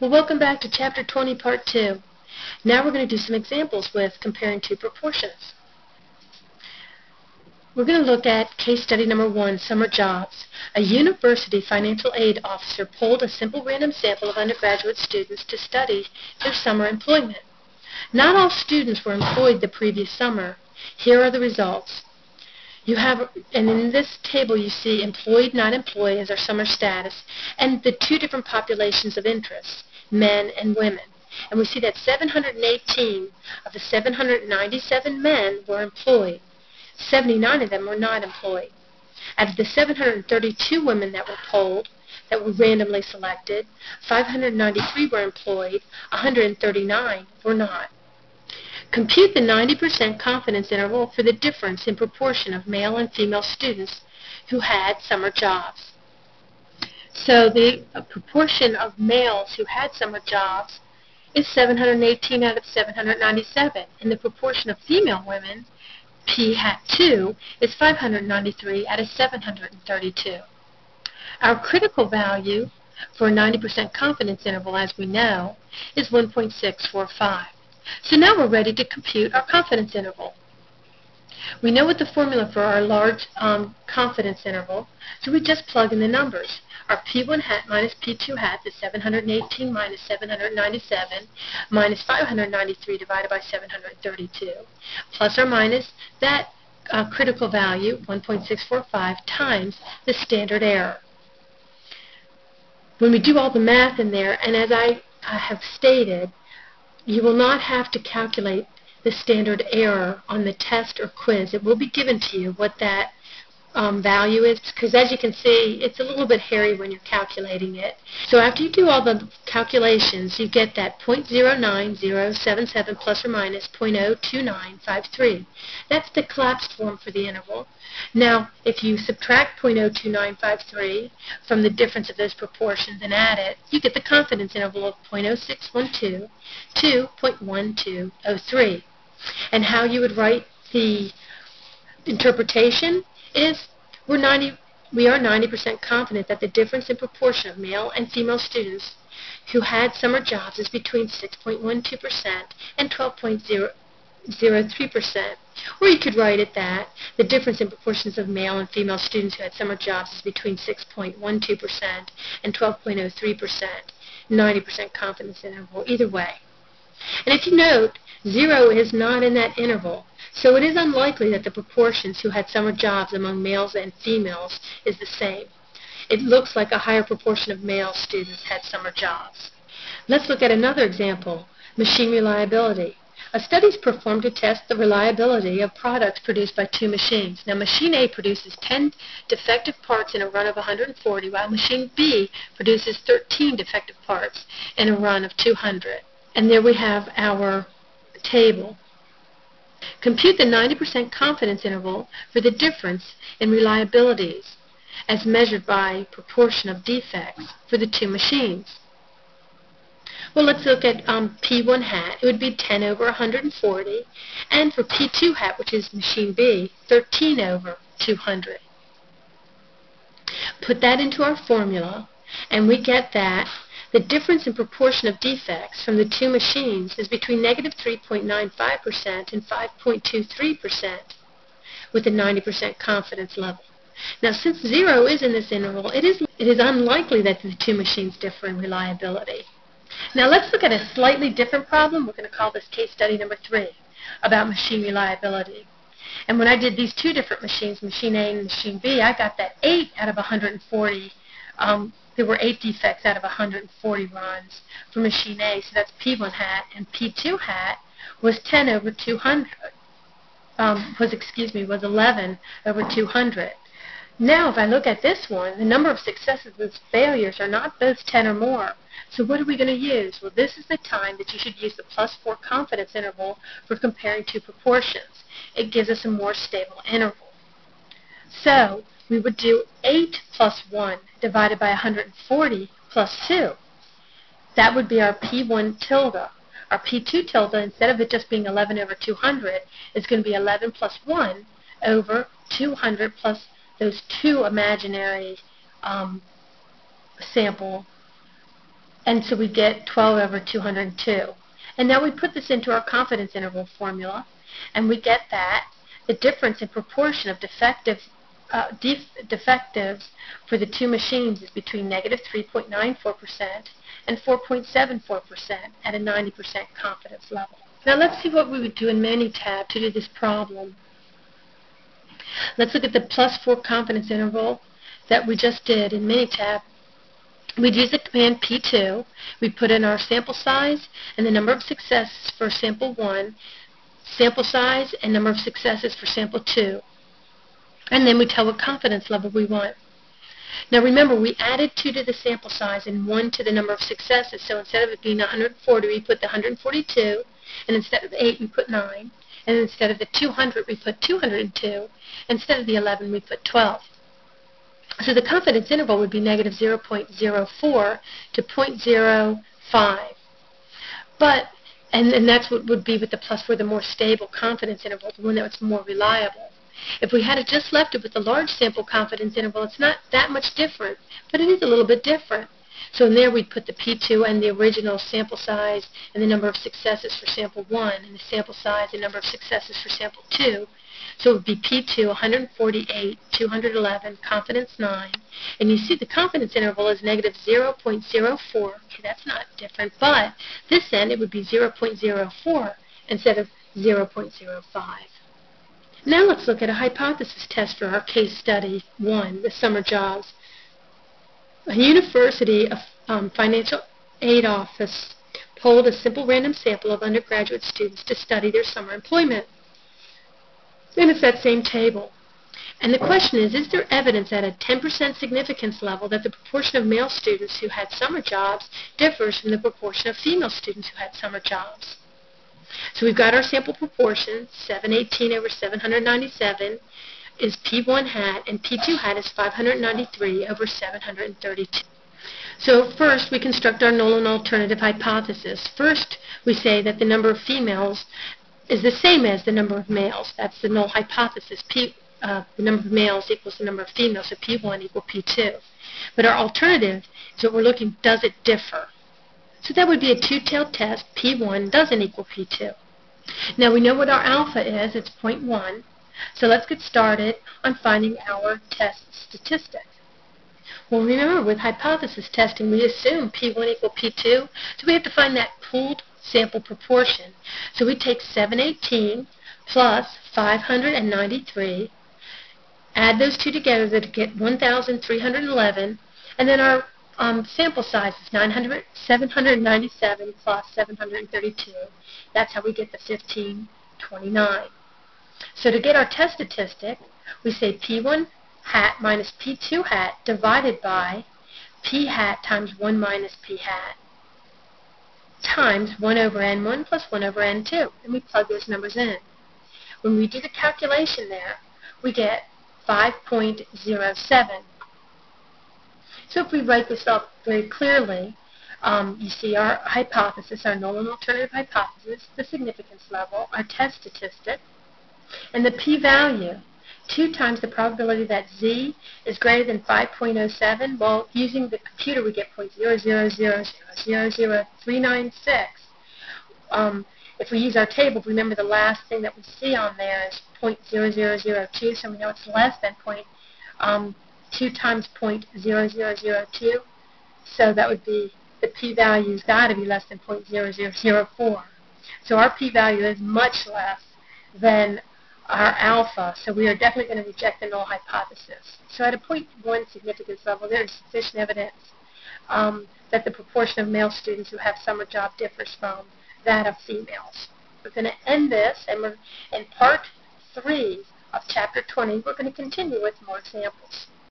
Well, welcome back to Chapter 20, Part 2. Now we're going to do some examples with comparing two proportions. We're going to look at case study number 1, summer jobs. A university financial aid officer polled a simple random sample of undergraduate students to study their summer employment. Not all students were employed the previous summer. Here are the results. And in this table you see employed, not employed as our summer status, and the two different populations of interest, men and women. And we see that 718 of the 797 men were employed. 79 of them were not employed. Out of the 732 women that were polled, that were randomly selected, 593 were employed, 139 were not. Compute the 90% confidence interval for the difference in proportion of male and female students who had summer jobs. So the proportion of males who had summer jobs is 718 out of 797, and the proportion of female women, P hat 2, is 593 out of 732. Our critical value for a 90% confidence interval, as we know, is 1.645. So now we're ready to compute our confidence interval. We know what the formula for our large confidence interval, so we just plug in the numbers. Our P1 hat minus P2 hat is 718 minus 797 minus 593 divided by 732, plus or minus that critical value, 1.645, times the standard error. When we do all the math in there, and as I have stated, you will not have to calculate the standard error on the test or quiz. It will be given to you what that value is, because as you can see, it's a little bit hairy when you're calculating it. So after you do all the calculations, you get that 0.09077 plus or minus 0.02953. That's the collapsed form for the interval. Now, if you subtract 0.02953 from the difference of those proportions and add it, you get the confidence interval of 0.0612 to 0.1203. And how you would write the interpretation is we are 90% confident that the difference in proportion of male and female students who had summer jobs is between 6.12% and 12.03%. Or you could write it that the difference in proportions of male and female students who had summer jobs is between 6.12% and 12.03%. 90% confidence interval, either way. And if you note, 0 is not in that interval. So it is unlikely that the proportions who had summer jobs among males and females is the same. It looks like a higher proportion of male students had summer jobs. Let's look at another example, machine reliability. A study is performed to test the reliability of products produced by two machines. Now, machine A produces 10 defective parts in a run of 140, while machine B produces 13 defective parts in a run of 200. And there we have our table. Compute the 90% confidence interval for the difference in reliabilities as measured by proportion of defects for the two machines. Well, let's look at P1 hat. It would be 10 over 140. And for P2 hat, which is machine B, 13 over 200. Put that into our formula, and we get that the difference in proportion of defects from the two machines is between negative 3.95% and 5.23% with a 90% confidence level. Now, since 0 is in this interval, it is unlikely that the two machines differ in reliability. Now, let's look at a slightly different problem. We're going to call this case study number 3, about machine reliability. And when I did these two different machines, machine A and machine B, I got that 8 out of 140. There were 8 defects out of 140 runs for machine A, so that's P1 hat, and P2 hat was 10 over 200. Was 11 over 200. Now, if I look at this one, the number of successes and failures are not both 10 or more. So what are we going to use? Well, this is the time that you should use the +4 confidence interval for comparing two proportions. It gives us a more stable interval. So we would do 8 plus 1 divided by 140 plus 2. That would be our P1 tilde. Our P2 tilde, instead of it just being 11 over 200, is going to be 11 plus 1 over 200 plus those two imaginary sample And so we get 12 over 202. And now we put this into our confidence interval formula, and we get that the difference in proportion of defectives for the two machines is between negative 3.94% and 4.74% at a 90% confidence level. Now let's see what we would do in Manytab to do this problem. Let's look at the +4 confidence interval that we just did in Manytab. We'd use the command P2. We put in our sample size and the number of successes for sample 1, sample size and number of successes for sample 2. And then we tell what confidence level we want. Now remember, we added 2 to the sample size and 1 to the number of successes. So instead of it being 140, we put the 142. And instead of the 8, we put 9. And instead of the 200, we put 202. Instead of the 11, we put 12. So the confidence interval would be negative 0.04 to 0.05. And that's what would be with the +4, the more stable confidence interval, the one that was more reliable. If we had just left it with the large sample confidence interval, it's not that much different, but it is a little bit different. So in there we'd put the P2 and the original sample size and the number of successes for sample 1 and the sample size and number of successes for sample 2. So it would be P2, 148, 211, confidence 9. And you see the confidence interval is negative 0.04. Okay, that's not different, but this end it would be 0.04 instead of 0.05. Now let's look at a hypothesis test for our case study 1, the summer jobs. A university financial aid office polled a simple random sample of undergraduate students to study their summer employment. And it's that same table. And the question is there evidence at a 10% significance level that the proportion of male students who had summer jobs differs from the proportion of female students who had summer jobs? So we've got our sample proportion, 718 over 797 is P1 hat, and P2 hat is 593 over 732. So first, we construct our null and alternative hypothesis. First, we say that the number of females is the same as the number of males. That's the null hypothesis. The number of males equals the number of females, so P1 equal P2. But our alternative is what we're looking, does it differ? So that would be a two-tailed test. P1 doesn't equal P2. Now we know what our alpha is. It's 0.1. So let's get started on finding our test statistic. Well, remember, with hypothesis testing, we assume P1 equal P2, so we have to find that pooled sample proportion. So we take 718 plus 593, add those two together to get 1,311, and then our sample size is 797 plus 732. That's how we get the 1529. So to get our test statistic, we say P1 hat minus P2 hat divided by P hat times 1 minus P hat times 1 over N1 plus 1 over N2. And we plug those numbers in. When we do the calculation there, we get 5.07. So if we write this up very clearly, you see our hypothesis, our null and alternative hypothesis, the significance level, our test statistic, and the p-value, 2 times the probability that z is greater than 5.07. Well, using the computer, we get 0.000000396. If we use our table, remember the last thing that we see on there is 0.0002, so we know it's less than 2 times 0.0002. So that would be, the p-value's got to be less than 0.0004. So our p-value is much less than our alpha, so we are definitely going to reject the null hypothesis. So at a 0.1 significance level, there is sufficient evidence that the proportion of male students who have summer job differs from that of females. We're going to end this, and we're in part 3 of Chapter 20. We're going to continue with more examples.